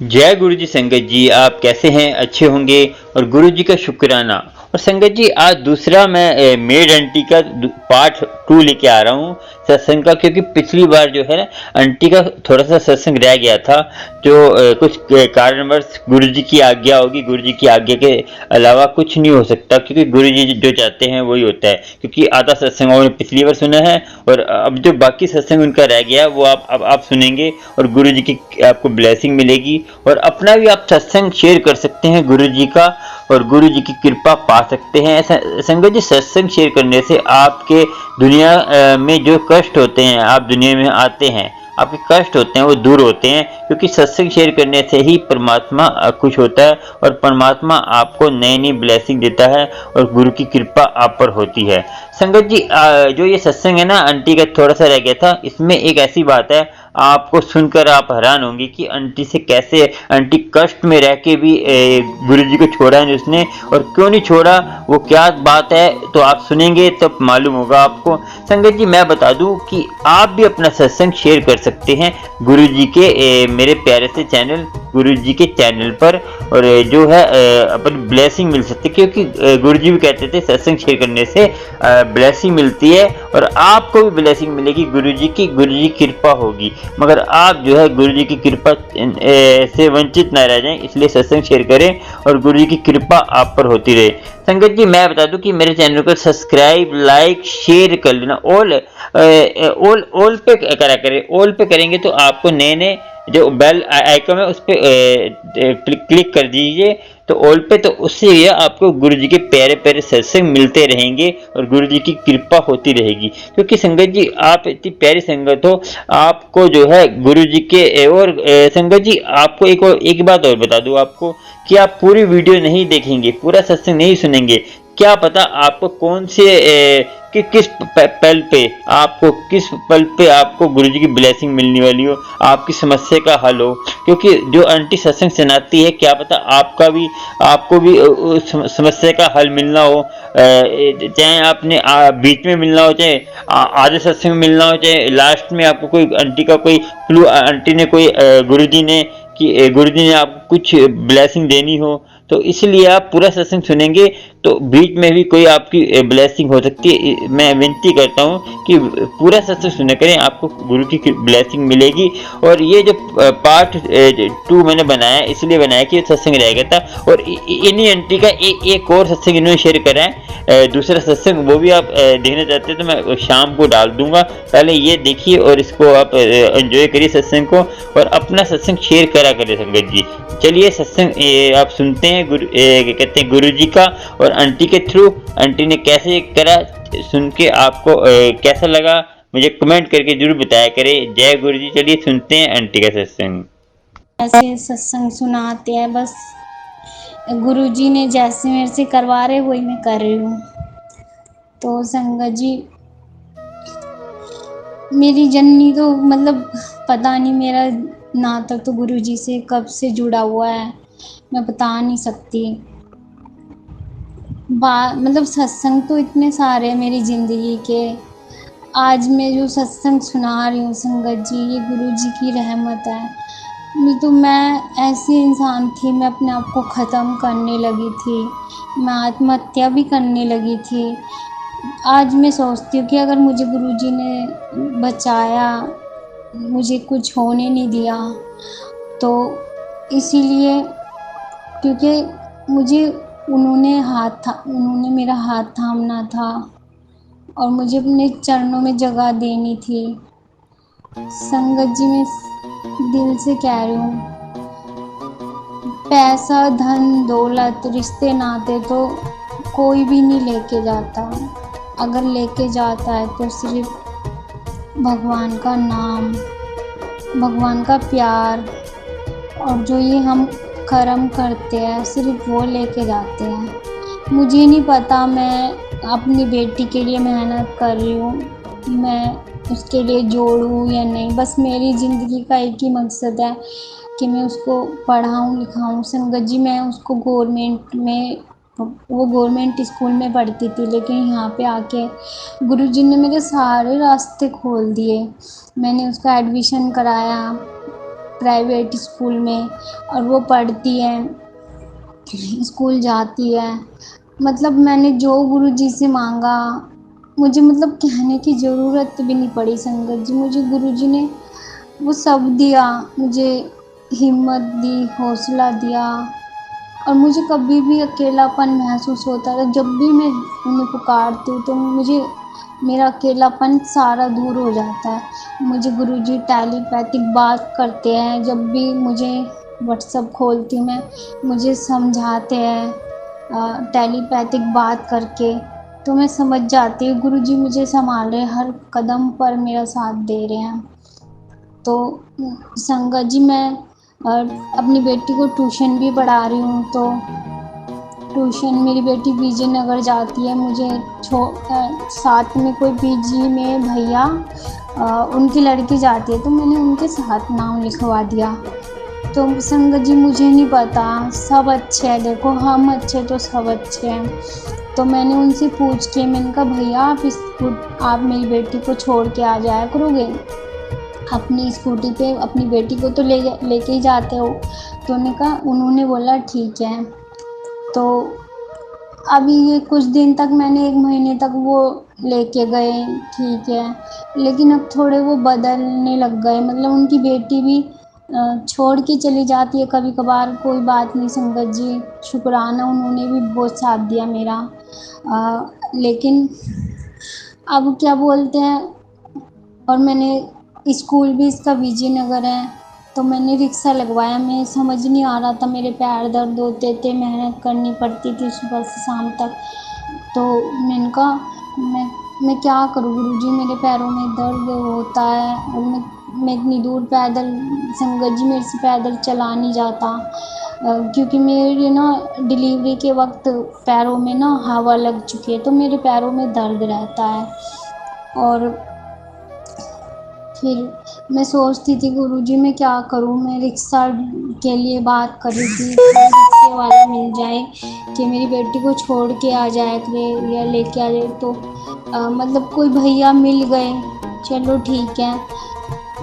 जय गुरु जी। संगत जी, आप कैसे हैं? अच्छे होंगे और गुरु जी का शुक्राना। और संगत जी, आज दूसरा मैं मेड आंटी का पार्ट 2 लेके आ रहा हूँ सत्संग का, क्योंकि पिछली बार जो है ना आंटी का थोड़ा सा सत्संग रह गया था। जो कुछ कारणवश गुरु जी की आज्ञा होगी, गुरु जी की आज्ञा के अलावा कुछ नहीं हो सकता, क्योंकि गुरु जी जो चाहते हैं वही होता है। क्योंकि आधा सत्संग उन्होंने पिछली बार सुना है और अब जो बाकी सत्संग उनका रह गया वो आप सुनेंगे और गुरु जी की आपको ब्लेसिंग मिलेगी। और अपना भी आप सत्संग शेयर कर सकते हैं गुरु जी का और गुरु जी की कृपा पा सकते हैं। संगत जी, सत्संग शेयर करने से आपके दुनिया में जो कष्ट होते हैं, आप दुनिया में आते हैं, आपके कष्ट होते हैं वो दूर होते हैं, क्योंकि सत्संग शेयर करने से ही परमात्मा खुश होता है और परमात्मा आपको नई नई ब्लेसिंग देता है और गुरु की कृपा आप पर होती है। संगत जी, जो ये सत्संग है ना आंटी का थोड़ा सा रह गया था, इसमें एक ऐसी बात है आपको सुनकर आप हैरान होंगे कि आंटी से कैसे आंटी कष्ट में रह के भी गुरु जी को छोड़ा है उसने, और क्यों नहीं छोड़ा, वो क्या बात है तो आप सुनेंगे तब मालूम होगा आपको। संगत जी, मैं बता दूं कि आप भी अपना सत्संग शेयर कर सकते हैं गुरु जी के मेरे प्यारे से चैनल गुरु जी के चैनल पर, और जो है अपन ब्लेसिंग मिल सकती है, क्योंकि गुरु जी भी कहते थे सत्संग शेयर करने से ब्लेसिंग मिलती है और आपको भी ब्लेसिंग मिलेगी, गुरु जी की कृपा होगी। मगर आप जो है गुरु जी की कृपा से वंचित न रह जाएं, इसलिए सत्संग शेयर करें और गुरु जी की कृपा आप पर होती रहे। संगत जी, मैं बता दूं कि मेरे चैनल को सब्सक्राइब, लाइक, शेयर कर लेना। ऑल पे करा करें। ऑल पे करेंगे तो आपको नए नए जो बेल आइकन है उस पर क्लिक कर दीजिए, तो ऑल पे, तो उससे ये आपको गुरु जी के प्यारे प्यारे सत्संग मिलते रहेंगे और गुरु जी की कृपा होती रहेगी। क्योंकि संगत जी, आप इतनी प्यारी संगत हो, आपको जो है गुरु जी के और संगत जी, आपको एक बात और बता दूं आपको कि आप पूरी वीडियो नहीं देखेंगे, पूरा सत्संग नहीं सुनेंगे, क्या पता आपको कौन से किस पल पे आपको गुरु जी की ब्लेसिंग मिलने वाली हो, आपकी समस्या का हल हो। क्योंकि जो आंटी सत्संग सुनाती है, क्या पता आपको भी उस समस्या का हल मिलना हो, चाहे आपने बीच में मिलना हो, चाहे आधे सत्संग में मिलना हो, चाहे लास्ट में आपको कोई आंटी का कोई क्लू, आंटी ने कोई गुरु जी ने आपको कुछ ब्लेसिंग देनी हो, तो इसलिए आप पूरा सत्संग सुनेंगे तो बीच में भी कोई आपकी ब्लेसिंग हो सकती है। मैं विनती करता हूँ कि पूरा सत्संग सुना करें, आपको गुरु की ब्लेसिंग मिलेगी। और ये जो पार्ट 2 मैंने बनाया, इसलिए बनाया कि सत्संग रह गया था, और इन्हीं आंटी का एक और सत्संग इन्होंने शेयर करा है, दूसरा सत्संग, वो भी आप देखना चाहते हैं तो मैं शाम को डाल दूंगा। पहले ये देखिए और इसको आप एंजॉय करिए सत्संग को, और अपना सत्संग शेयर करा करें संगत जी। चलिए सत्संग आप सुनते हैं कहते हैं गुरु जी का और आंटी के थ्रू, आंटी ने कैसे करा, सुन के आपको कैसा लगा मुझे कमेंट करके जरूर बताया करें। जय गुरु जी। चलिए सुनते हैं आंटी का सत्संग। ऐसे सत्संग सुनाते हैं, बस गुरुजी ने जैसे मेरे से करवा रहे वही मैं कर रही हूँ। तो संगत जी, मेरी जननी तो मतलब पता नहीं, मेरा नाता तो गुरुजी से कब से जुड़ा हुआ है, मैं बता नहीं सकती। मतलब सत्संग तो इतने सारे हैं मेरी ज़िंदगी के। आज मैं जो सत्संग सुना रही हूँ संगत जी, ये गुरुजी की रहमत है। नहीं तो मैं ऐसी इंसान थी, मैं अपने आप को ख़त्म करने लगी थी, मैं आत्महत्या भी करने लगी थी। आज मैं सोचती हूँ कि अगर मुझे गुरुजी ने बचाया, मुझे कुछ होने नहीं दिया, तो इसीलिए, क्योंकि मुझे उन्होंने मेरा हाथ थामना था और मुझे अपने चरणों में जगह देनी थी। संगत जी, मैं दिल से कह रही हूँ, पैसा, धन, दौलत, रिश्ते नाते तो कोई भी नहीं लेके जाता। अगर लेके जाता है तो सिर्फ भगवान का नाम, भगवान का प्यार, और जो ये हम कर्म करते हैं सिर्फ वो लेके जाते हैं। मुझे नहीं पता, मैं अपनी बेटी के लिए मेहनत कर रही हूँ, मैं उसके लिए जोड़ूँ या नहीं। बस मेरी ज़िंदगी का एक ही मकसद है कि मैं उसको पढ़ाऊँ लिखाऊँ। संगत जी, मैं उसको वो गवर्नमेंट स्कूल में पढ़ती थी, लेकिन यहाँ पे आके गुरुजी ने मेरे सारे रास्ते खोल दिए। मैंने उसका एडमिशन कराया प्राइवेट स्कूल में, और वो पढ़ती है, स्कूल जाती है। मतलब मैंने जो गुरुजी से मांगा, मुझे मतलब कहने की ज़रूरत भी नहीं पड़ी संगत जी, मुझे गुरुजी ने वो सब दिया, मुझे हिम्मत दी, हौसला दिया। और मुझे कभी भी अकेलापन महसूस होता था, जब भी मैं उन्हें पुकारती हूँ तो मुझे मेरा अकेलापन सारा दूर हो जाता है। मुझे गुरुजी टेलीपैथिक बात करते हैं, जब भी मुझे व्हाट्सएप खोलती हूँ मैं, मुझे समझाते हैं टेलीपैथिक बात करके। तो मैं समझ जाती हूँ गुरुजी मुझे सँभाल रहे हैं, हर कदम पर मेरा साथ दे रहे हैं। तो संगत जी, मैं अपनी बेटी को ट्यूशन भी पढ़ा रही हूँ। तो ट्यूशन मेरी बेटी विजयनगर जाती है, मुझे साथ में कोई पीजी में भैया, उनकी लड़की जाती है, तो मैंने उनके साथ नाम लिखवा दिया। तो संगत जी, मुझे नहीं पता, सब अच्छे हैं, देखो हम अच्छे तो सब अच्छे हैं। तो मैंने उनसे पूछ के मैंने कहा भैया आप मेरी बेटी को छोड़ के आ जाया करोगे अपनी स्कूटी पे, अपनी बेटी को तो लेके ही जाते हो। तो उन्होंने बोला ठीक है। तो अभी ये कुछ दिन तक मैंने 1 महीने तक वो लेके गए, ठीक है, लेकिन अब थोड़े वो बदलने लग गए। मतलब उनकी बेटी भी छोड़ के चली जाती है कभी कभार, कोई बात नहीं संगत जी, शुक्राना, उन्होंने भी बहुत साथ दिया मेरा। लेकिन अब क्या बोलते हैं, और मैंने स्कूल भी इसका विजयनगर है, तो मैंने रिक्शा लगवाया। मैं समझ नहीं आ रहा था, मेरे पैर दर्द होते थे, मेहनत करनी पड़ती थी सुबह से शाम तक। तो मैंने कहा मैं क्या करूँ गुरुजी, मेरे पैरों में दर्द होता है, और मैं इतनी दूर पैदल, संगत जी मेरे से पैदल चला नहीं जाता, क्योंकि मेरे ना डिलीवरी के वक्त पैरों में ना हवा लग चुकी है, तो मेरे पैरों में दर्द रहता है। और फिर मैं सोचती थी गुरुजी मैं क्या करूँ, मैं रिक्शा के लिए बात कर रही थी, कोई रिक्शे वाला मिल जाए कि मेरी बेटी को छोड़ के आ जाए करे या लेके आ जाए। तो मतलब कोई भैया मिल गए, चलो ठीक है।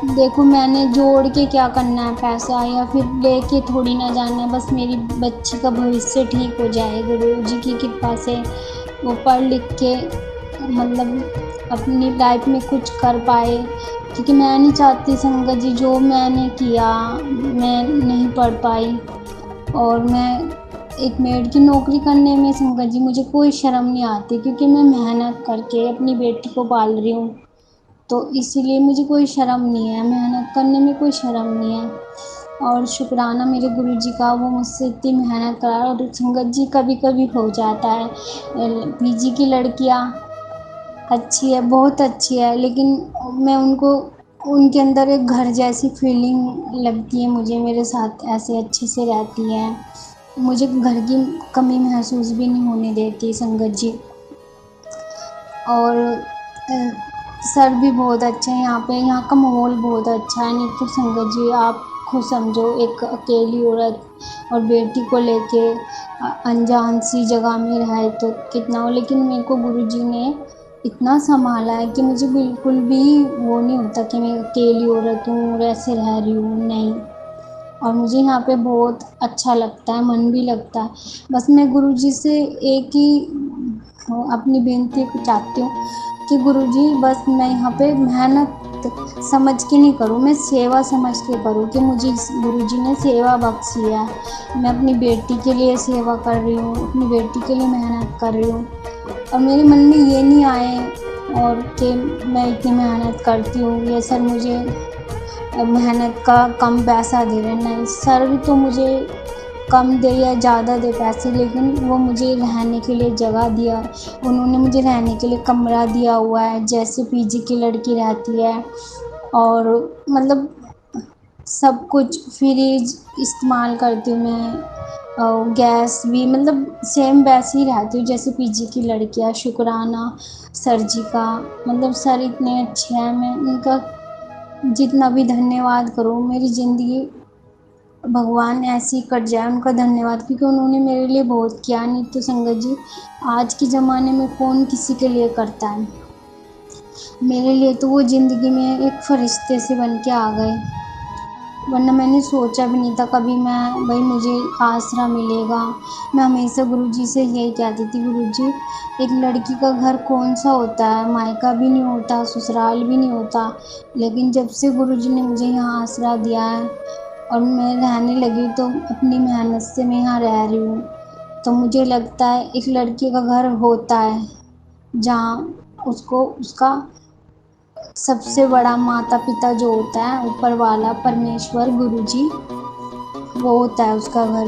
देखो मैंने जोड़ के क्या करना है पैसा, या फिर लेके थोड़ी ना जाना है, बस मेरी बच्ची का भविष्य ठीक हो जाए गुरुजी की कृपा से, वो पढ़ लिख के मतलब अपनी लाइफ में कुछ कर पाए। क्योंकि मैं नहीं चाहती संगत जी, जो मैंने किया, मैं नहीं पढ़ पाई, और मैं एक मेड की नौकरी करने में संगत जी मुझे कोई शर्म नहीं आती, क्योंकि मैं मेहनत करके अपनी बेटी को पाल रही हूँ। तो इसीलिए मुझे कोई शर्म नहीं है, मेहनत करने में कोई शर्म नहीं है। और शुक्राना मेरे गुरुजी का, वो मुझसे इतनी मेहनत करा। और संगत जी कभी कभी हो जाता है, पीजी की लड़कियाँ अच्छी है, बहुत अच्छी है, लेकिन मैं उनको, उनके अंदर एक घर जैसी फीलिंग लगती है मुझे, मेरे साथ ऐसे अच्छे से रहती हैं, मुझे घर की कमी महसूस भी नहीं होने देती संगत जी। और सर भी बहुत अच्छे हैं यहाँ पे, यहाँ का माहौल बहुत अच्छा है। नहीं तो संगत जी आप खुद समझो, एक अकेली औरत और बेटी को लेके अनजान सी जगह में रहे तो कितना हो, लेकिन मेरे को गुरुजी ने इतना संभाला है कि मुझे बिल्कुल भी वो नहीं होता कि मैं अकेली औरत हूँ और ऐसे रह रही हूँ, नहीं। और मुझे यहाँ पे बहुत अच्छा लगता है, मन भी लगता है। बस मैं गुरुजी से एक ही अपनी बेनती चाहती हूँ कि गुरुजी बस मैं यहाँ पे मेहनत समझ के नहीं करूँ, मैं सेवा समझ के करूँ, कि मुझे गुरुजी ने सेवा बख्शी है, मैं अपनी बेटी के लिए सेवा कर रही हूँ, अपनी बेटी के लिए मेहनत कर रही हूँ। और मेरे मन में ये नहीं आए और कि मैं इतनी मेहनत करती हूँ, ये सर मुझे मेहनत का कम पैसा दे रहे हैं, नहीं, सर तो मुझे कम दे या ज़्यादा दे पैसे, लेकिन वो मुझे रहने के लिए जगह दिया, उन्होंने मुझे रहने के लिए कमरा दिया हुआ है, जैसे पीजी की लड़की रहती है। और मतलब सब कुछ फ्रिज इस्तेमाल करती हूँ मैं, और गैस भी मतलब सेम वैसे ही रहती हूँ जैसे पीजी की लड़कियाँ। शुक्राना सर जी का, मतलब सर इतने अच्छे हैं, मैं उनका जितना भी धन्यवाद करूँ, मेरी ज़िंदगी भगवान ऐसे ही कट जाए उनका धन्यवाद, क्योंकि उन्होंने मेरे लिए बहुत किया। नहीं तो संगत जी आज के ज़माने में कौन किसी के लिए करता है, मेरे लिए तो वो ज़िंदगी में एक फरिश्ते से बन के आ गए। वरना मैंने सोचा भी नहीं था कभी मैं भाई मुझे आसरा मिलेगा। मैं हमेशा गुरुजी से यही कहती थी, गुरुजी एक लड़की का घर कौन सा होता है, मायका भी नहीं होता, ससुराल भी नहीं होता। लेकिन जब से गुरुजी ने मुझे यहाँ आसरा दिया है और मैं रहने लगी तो अपनी मेहनत से मैं यहाँ रह रही हूँ, तो मुझे लगता है एक लड़की का घर होता है जहाँ उसको उसका सबसे बड़ा माता पिता जो होता है ऊपर वाला परमेश्वर गुरुजी, वो होता है उसका घर।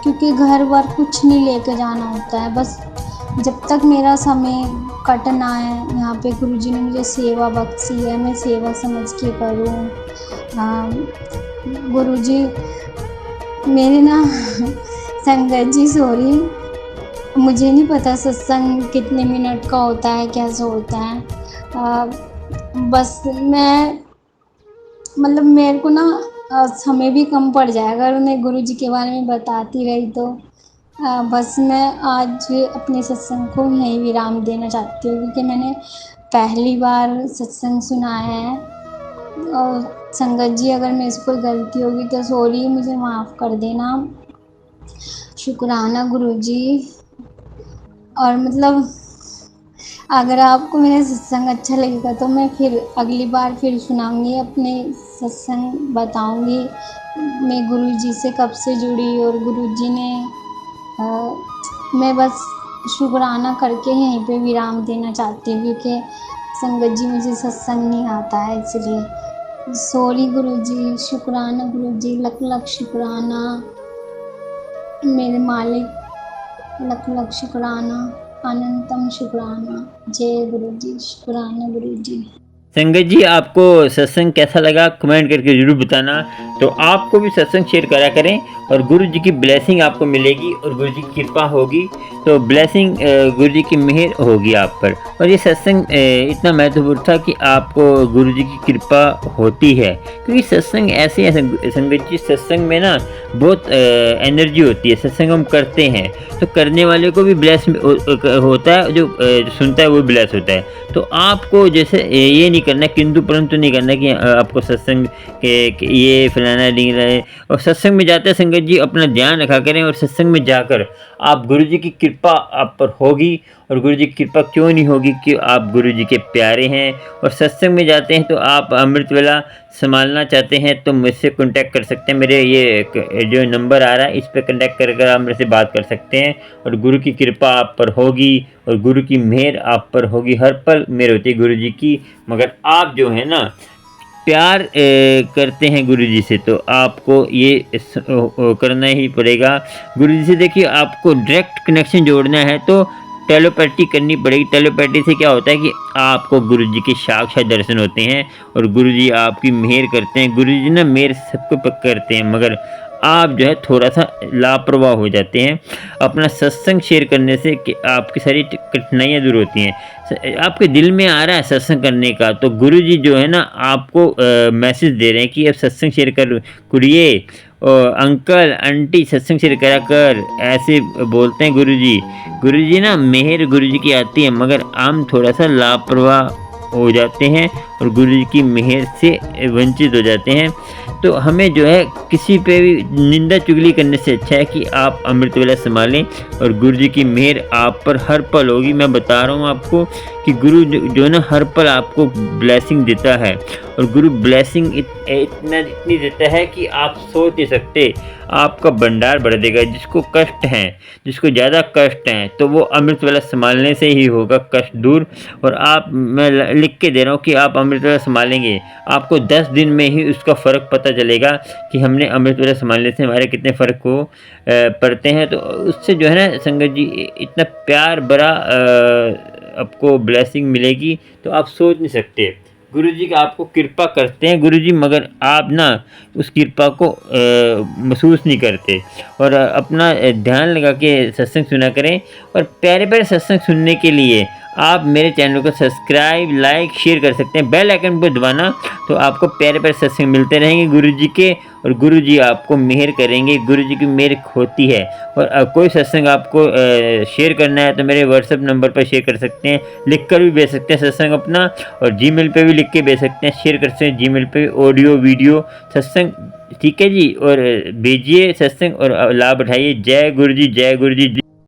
क्योंकि घर वर कुछ नहीं लेके जाना होता है, बस जब तक मेरा समय कट ना है यहाँ पे गुरुजी ने मुझे सेवा बख्शी है, मैं सेवा समझ के करूँ। गुरुजी मेरे ना संगत जी सॉरी, मुझे नहीं पता सत्संग कितने मिनट का होता है, कैसे होता है। बस मैं मतलब मेरे को ना समय भी कम पड़ जाएगा अगर मैं गुरुजी के बारे में बताती रही तो। बस मैं आज अपने सत्संग को यहीं विराम देना चाहती हूँ, क्योंकि मैंने पहली बार सत्संग सुना है। और संगत जी अगर मेरे से कोई गलती होगी तो सॉरी, मुझे माफ़ कर देना। शुक्राना गुरुजी। और मतलब अगर आपको मेरा सत्संग अच्छा लगेगा तो मैं फिर अगली बार फिर सुनाऊंगी, अपने सत्संग बताऊंगी मैं गुरुजी से कब से जुड़ी। और गुरुजी ने मैं बस शुक्राना करके यहीं पे विराम देना चाहती हूँ, क्योंकि संगत जी मुझे सत्संग नहीं आता है, इसलिए सॉरी गुरुजी। शुक्राना गुरुजी, लख लख शुक्राना मेरे मालिक, लख लख शुक्राना, अनंतम शुक्राना। जय गुरुजी, शुक्राना गुरुजी। संगत जी, आपको सत्संग कैसा लगा कमेंट करके ज़रूर बताना। तो आपको भी सत्संग शेयर करा करें और गुरु जी की ब्लेसिंग आपको मिलेगी और गुरु जी की कृपा होगी, तो ब्लेसिंग गुरु जी की मेहर होगी आप पर। और ये सत्संग इतना महत्वपूर्ण था कि आपको गुरु जी की कृपा होती है, क्योंकि सत्संग ऐसे है संगत जी, सत्संग में ना बहुत एनर्जी होती है। सत्संग हम करते हैं तो करने वाले को भी ब्लेस होता है, जो सुनता है वो भी ब्लेस होता है। तो आपको जैसे ये नहीं करना, किंतु परंतु नहीं करना कि आपको सत्संग के ये फलाना ढींगना है। और सत्संग में जाते संगत जी अपना ध्यान रखा करें, और सत्संग में जाकर आप गुरु जी की कृपा आप पर होगी। और गुरु जी की कृपा क्यों नहीं होगी कि आप गुरु जी के प्यारे हैं। और सत्संग में जाते हैं तो आप अमृत वेला संभालना चाहते हैं तो मुझसे कांटेक्ट कर सकते हैं। मेरे ये जो नंबर आ रहा है इस पर कांटेक्ट कर आप मेरे से बात कर सकते हैं। और गुरु की कृपा आप पर होगी और गुरु की मेहर आप पर होगी। हर पल मेहर होती है गुरु जी की, मगर आप जो है ना प्यार करते हैं गुरु जी से, तो आपको ये करना ही पड़ेगा। गुरु जी से देखिए, आपको डायरेक्ट कनेक्शन जोड़ना है तो टेलीपैथी करनी पड़ेगी। टेलीपैथी से क्या होता है कि आपको गुरु जी के साक्षात दर्शन होते हैं और गुरु जी आपकी मेहर करते हैं। गुरु जी ना मेहर सबको करते हैं, मगर आप जो है थोड़ा सा लापरवाह हो जाते हैं। अपना सत्संग शेयर करने से कि आपकी सारी कठिनाइयाँ दूर होती हैं। आपके दिल में आ रहा है सत्संग करने का, तो गुरु जी जो है ना आपको मैसेज दे रहे हैं कि अब सत्संग शेयर करिए। अंकल आंटी सत्संग शेयर करा कर, ऐसे बोलते हैं गुरु जी। गुरु जी ना मेहर गुरु जी की आती है, मगर हम थोड़ा सा लापरवाह हो जाते हैं और गुरु जी की मेहर से वंचित हो जाते हैं। तो हमें जो है किसी पे भी निंदा चुगली करने से अच्छा है कि आप अमृत वेला संभालें और गुरु जी की मेहर आप पर हर पल होगी। मैं बता रहा हूँ आपको कि गुरु जो ना हर पल आपको ब्लेसिंग देता है, और गुरु ब्लेसिंग इतनी देता है कि आप सोच नहीं सकते। आपका भंडार भर देगा। जिसको कष्ट हैं, जिसको ज़्यादा कष्ट हैं, तो वो अमृत वेला संभालने से ही होगा कष्ट दूर। और आप, मैं लिख के दे रहा हूँ कि आप अमृत वेला संभालेंगे, आपको 10 दिन में ही उसका फ़र्क पता चलेगा कि हमने अमृत वेला संभालने से हमारे कितने फ़र्क को पड़ते हैं। तो उससे जो है ना संगत जी इतना प्यार भरा आपको ब्लेसिंग मिलेगी, तो आप सोच नहीं सकते। गुरु जी का आपको कृपा करते हैं गुरु जी, मगर आप ना उस कृपा को महसूस नहीं करते। और अपना ध्यान लगा के सत्संग सुना करें। और प्यारे प्यारे सत्संग सुनने के लिए आप मेरे चैनल को सब्सक्राइब, लाइक, शेयर कर सकते हैं। बेल आइकन पर दबाना तो आपको प्यारे प्यारे सत्संग मिलते रहेंगे गुरु जी के, और गुरु जी आपको मेहर करेंगे। गुरु जी की मेहर होती है। और कोई सत्संग आपको शेयर करना है तो मेरे व्हाट्सएप नंबर पर शेयर कर सकते हैं, लिख कर भी भेज सकते हैं सत्संग अपना, और जीमेल पे भी लिख के भेज सकते हैं, शेयर कर सकते हैं जीमेल पे ऑडियो वीडियो सत्संग, ठीक है जी। और भेजिए सत्संग और लाभ उठाइए। जय गुरु जी, जय गुरु जी।